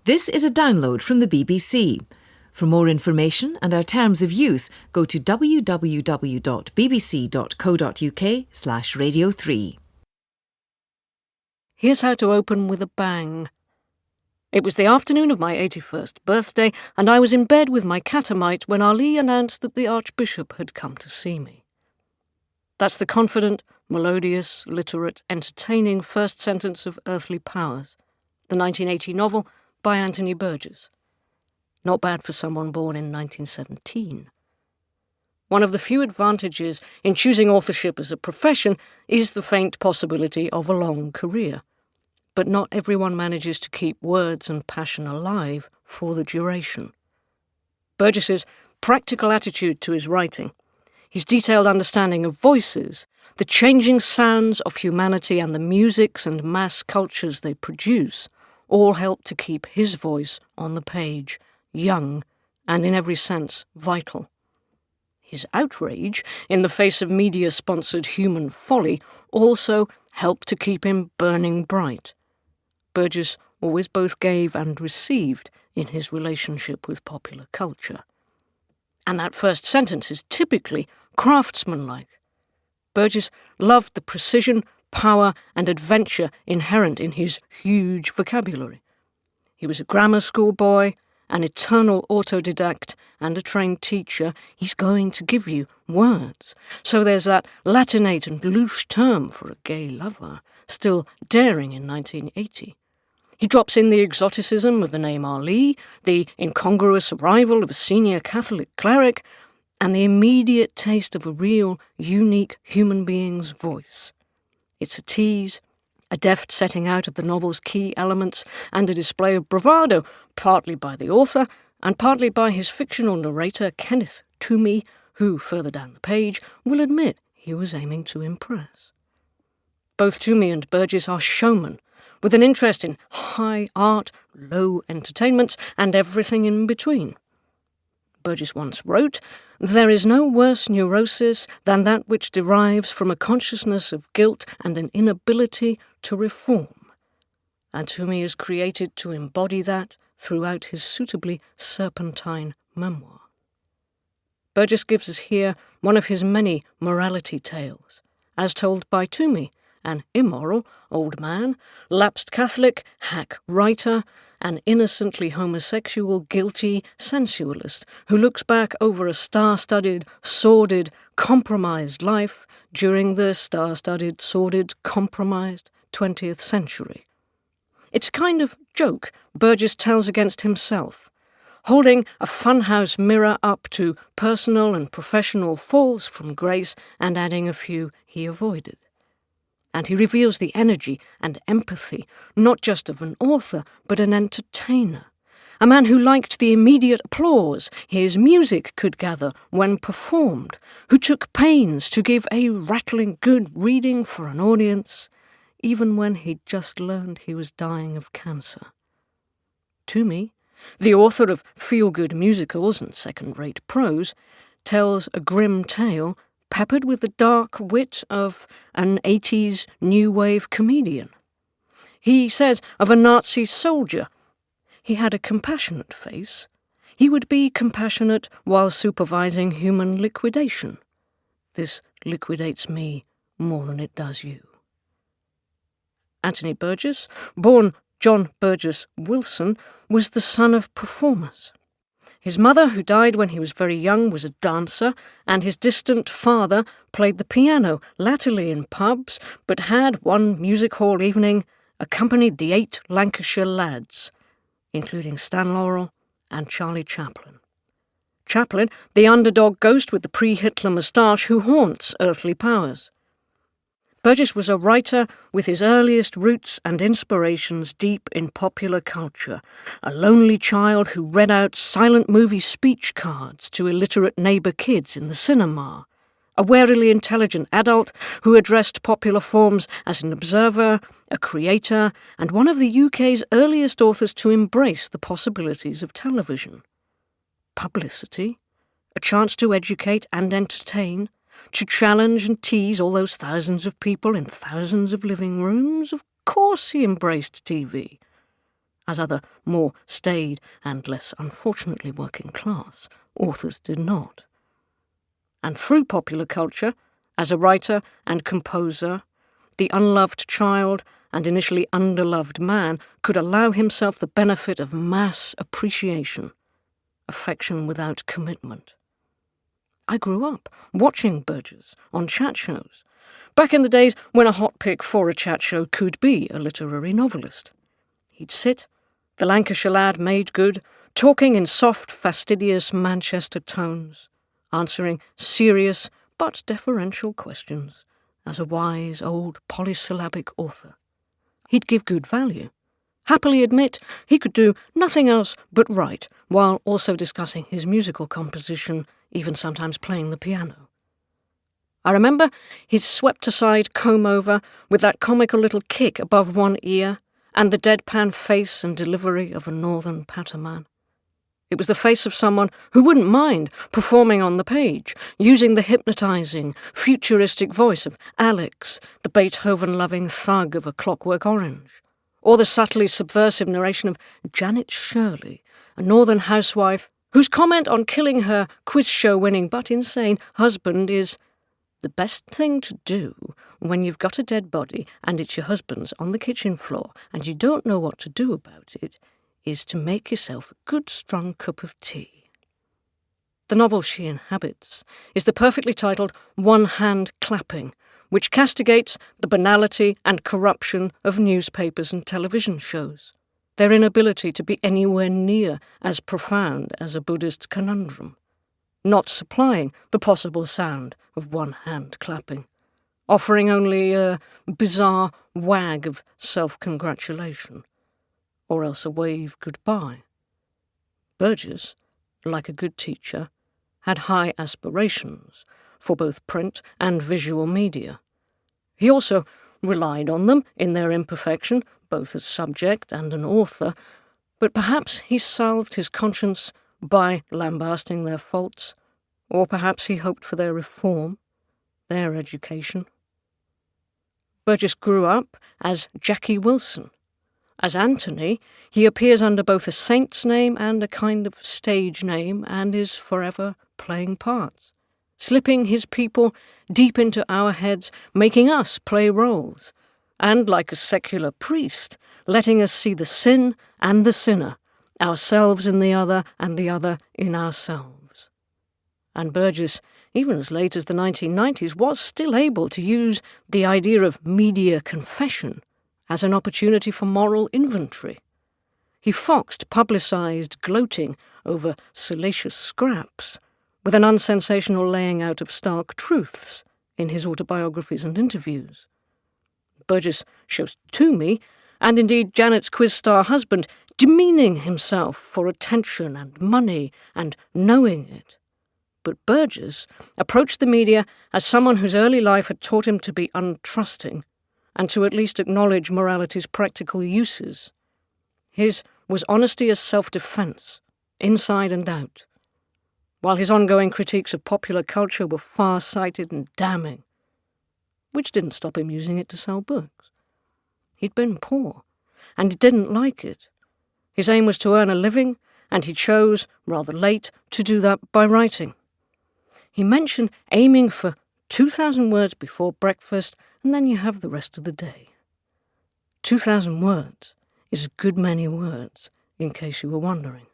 This is a download from the BBC. For more information and our terms of use, go to www.bbc.co.uk/Radio3. Here's how to open with a bang. It was the afternoon of my 81st birthday, and I was in bed with my catamite when Ali announced that the Archbishop had come to see me. That's the confident, melodious, literate, entertaining first sentence of Earthly Powers, the 1980 novel by Anthony Burgess. Not bad for someone born in 1917. One of the few advantages in choosing authorship as a profession is the faint possibility of a long career. But not everyone manages to keep words and passion alive for the duration. Burgess's practical attitude to his writing, his detailed understanding of voices, the changing sounds of humanity and the musics and mass cultures they produce all help to keep his voice on the page, young and in every sense vital. His outrage in the face of media-sponsored human folly also helped to keep him burning bright. Burgess always both gave and received in his relationship with popular culture. And that first sentence is typically craftsmanlike. Burgess loved the precision, power and adventure inherent in his huge vocabulary. He was a grammar school boy, an eternal autodidact and a trained teacher. He's going to give you words. So there's that Latinate and louche term for a gay lover, still daring in 1980. He drops in the exoticism of the name Ali, the incongruous arrival of a senior Catholic cleric, and the immediate taste of a real, unique human being's voice. It's a tease, a deft setting out of the novel's key elements, and a display of bravado, partly by the author, and partly by his fictional narrator, Kenneth Toomey, who, further down the page, will admit he was aiming to impress. Both Toomey and Burgess are showmen, with an interest in high art, low entertainments, and everything in between. Burgess once wrote, "There is no worse neurosis than that which derives from a consciousness of guilt and an inability to reform." And Toomey is created to embody that throughout his suitably serpentine memoir. Burgess gives us here one of his many morality tales, as told by Toomey, an immoral old man, lapsed Catholic, hack writer, an innocently homosexual, guilty sensualist who looks back over a star-studded, sordid, compromised life during the star-studded, sordid, compromised 20th century. It's a kind of joke Burgess tells against himself, holding a funhouse mirror up to personal and professional falls from grace and adding a few he avoided. And he reveals the energy and empathy, not just of an author, but an entertainer. A man who liked the immediate applause his music could gather when performed, who took pains to give a rattling good reading for an audience, even when he'd just learned he was dying of cancer. Toomey, the author of feel-good musicals and second-rate prose, tells a grim tale peppered with the dark wit of an 80s new wave comedian. He says of a Nazi soldier, he had a compassionate face. He would be compassionate while supervising human liquidation. This liquidates me more than it does you. Anthony Burgess, born John Burgess Wilson, was the son of performers. His mother, who died when he was very young, was a dancer, and his distant father played the piano, latterly in pubs, but had, one music hall evening, accompanied the 8 Lancashire lads, including Stan Laurel and Charlie Chaplin. Chaplin, the underdog ghost with the pre-Hitler moustache who haunts Earthly Powers. Burgess was a writer with his earliest roots and inspirations deep in popular culture, a lonely child who read out silent movie speech cards to illiterate neighbour kids in the cinema, a warily intelligent adult who addressed popular forms as an observer, a creator, and one of the UK's earliest authors to embrace the possibilities of television. Publicity, a chance to educate and entertain, to challenge and tease all those thousands of people in thousands of living rooms. Of course he embraced TV. as other more staid and less unfortunately working class authors did not. And through popular culture, as a writer and composer, the unloved child and initially underloved man could allow himself the benefit of mass appreciation, affection without commitment. I grew up watching Burgess on chat shows, back in the days when a hot pick for a chat show could be a literary novelist. He'd sit, the Lancashire lad made good, talking in soft, fastidious Manchester tones, answering serious but deferential questions as a wise old polysyllabic author. He'd give good value, happily admit he could do nothing else but write, while also discussing his musical composition, even sometimes playing the piano. I remember his swept-aside comb-over with that comical little kick above one ear and the deadpan face and delivery of a northern patterman. It was the face of someone who wouldn't mind performing on the page, using the hypnotizing, futuristic voice of Alex, the Beethoven-loving thug of A Clockwork Orange, or the subtly subversive narration of Janet Shirley, a northern housewife whose comment on killing her quiz show-winning but insane husband is, "The best thing to do when you've got a dead body and it's your husband's on the kitchen floor and you don't know what to do about it is to make yourself a good strong cup of tea." The novel she inhabits is the perfectly titled One-Hand Clapping, which castigates the banality and corruption of newspapers and television shows, their inability to be anywhere near as profound as a Buddhist conundrum, not supplying the possible sound of one-hand clapping, offering only a bizarre wag of self-congratulation, or else a wave goodbye. Burgess, like a good teacher, had high aspirations for both print and visual media. He also relied on them in their imperfection, both as subject and an author, but perhaps he salved his conscience by lambasting their faults, or perhaps he hoped for their reform, their education. Burgess grew up as Jackie Wilson. As Anthony, he appears under both a saint's name and a kind of stage name and is forever playing parts, slipping his people deep into our heads, making us play roles, and, like a secular priest, letting us see the sin and the sinner, ourselves in the other and the other in ourselves. And Burgess, even as late as the 1990s, was still able to use the idea of media confession as an opportunity for moral inventory. He foxed publicised gloating over salacious scraps with an unsensational laying out of stark truths in his autobiographies and interviews. Burgess shows Toomey, and indeed Janet's quiz-star husband, demeaning himself for attention and money and knowing it. But Burgess approached the media as someone whose early life had taught him to be untrusting and to at least acknowledge morality's practical uses. His was honesty as self-defence, inside and out, while his ongoing critiques of popular culture were far-sighted and damning, which didn't stop him using it to sell books. He'd been poor, and he didn't like it. His aim was to earn a living, and he chose, rather late, to do that by writing. He mentioned aiming for 2,000 words before breakfast, and then you have the rest of the day. 2,000 words is a good many words, in case you were wondering.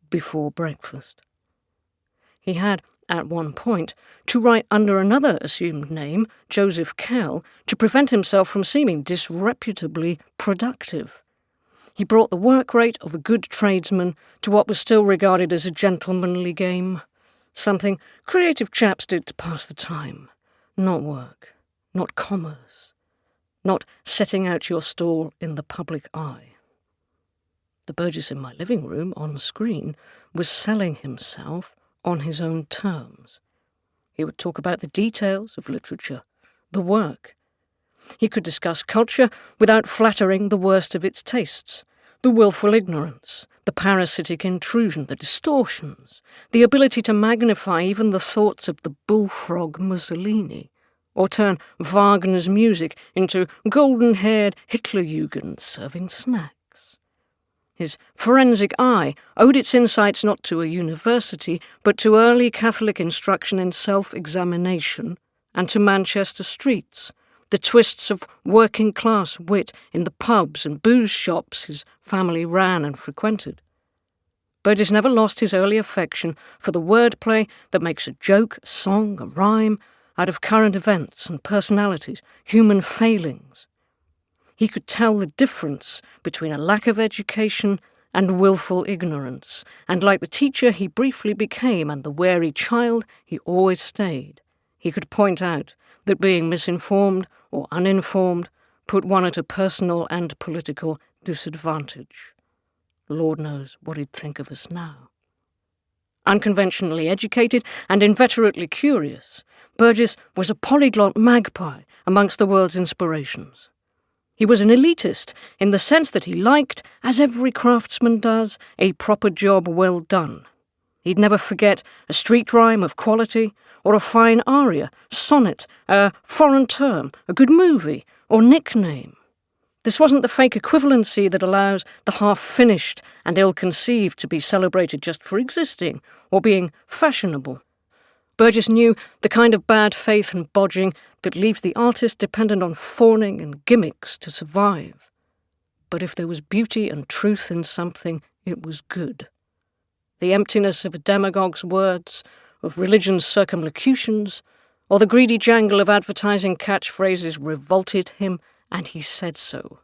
Before breakfast. He had, at one point, to write under another assumed name, Joseph Kell, to prevent himself from seeming disreputably productive. He brought the work rate of a good tradesman to what was still regarded as a gentlemanly game, something creative chaps did to pass the time, not work, not commerce, not setting out your stall in the public eye. The Burgess in my living room, on screen, was selling himself on his own terms. He would talk about the details of literature, the work. He could discuss culture without flattering the worst of its tastes, the willful ignorance, the parasitic intrusion, the distortions, the ability to magnify even the thoughts of the bullfrog Mussolini, or turn Wagner's music into golden-haired Hitlerjugend serving snacks. His forensic eye owed its insights not to a university, but to early Catholic instruction in self-examination and to Manchester streets, the twists of working-class wit in the pubs and booze shops his family ran and frequented. Burgess never lost his early affection for the wordplay that makes a joke, a song, a rhyme out of current events and personalities, human failings. He could tell the difference between a lack of education and willful ignorance, and like the teacher he briefly became and the wary child he always stayed, he could point out that being misinformed or uninformed put one at a personal and political disadvantage. Lord knows what he'd think of us now. Unconventionally educated and inveterately curious, Burgess was a polyglot magpie amongst the world's inspirations. He was an elitist in the sense that he liked, as every craftsman does, a proper job well done. He'd never forget a street rhyme of quality, or a fine aria, sonnet, a foreign term, a good movie, or nickname. This wasn't the fake equivalency that allows the half-finished and ill-conceived to be celebrated just for existing or being fashionable. Burgess knew the kind of bad faith and bodging that leaves the artist dependent on fawning and gimmicks to survive. But if there was beauty and truth in something, it was good. The emptiness of a demagogue's words, of religion's circumlocutions, or the greedy jangle of advertising catchphrases revolted him, and he said so.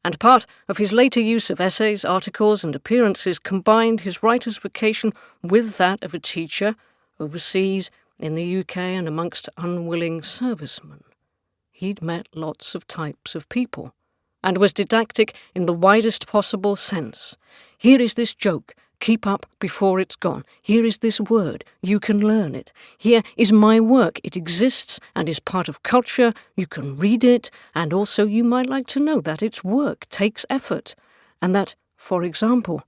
And part of his later use of essays, articles, and appearances combined his writer's vocation with that of a teacher, overseas, in the UK and amongst unwilling servicemen. He'd met lots of types of people, and was didactic in the widest possible sense. Here is this joke, keep up before it's gone. Here is this word, you can learn it. Here is my work, it exists and is part of culture, you can read it, and also you might like to know that its work takes effort, and that, for example,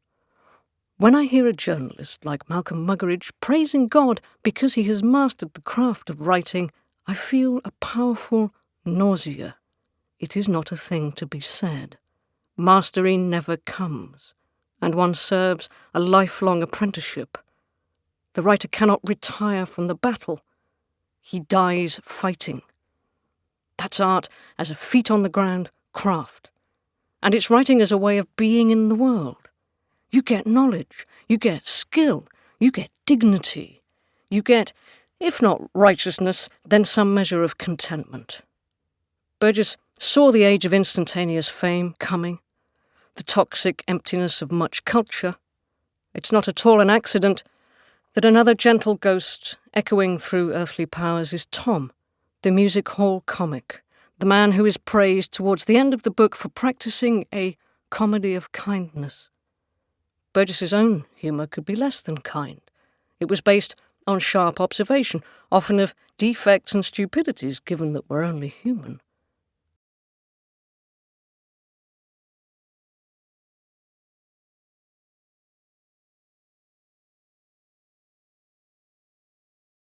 when I hear a journalist like Malcolm Muggeridge praising God because he has mastered the craft of writing, I feel a powerful nausea. It is not a thing to be said. Mastery never comes, and one serves a lifelong apprenticeship. The writer cannot retire from the battle. He dies fighting. That's art as a feet-on-the-ground craft, and it's writing as a way of being in the world. You get knowledge, you get skill, you get dignity, you get, if not righteousness, then some measure of contentment. Burgess saw the age of instantaneous fame coming, the toxic emptiness of much culture. It's not at all an accident that another gentle ghost echoing through earthly powers is Tom, the music hall comic, the man who is praised towards the end of the book for practicing a comedy of kindness. Burgess's own humour could be less than kind. It was based on sharp observation, often of defects and stupidities, given that we're only human.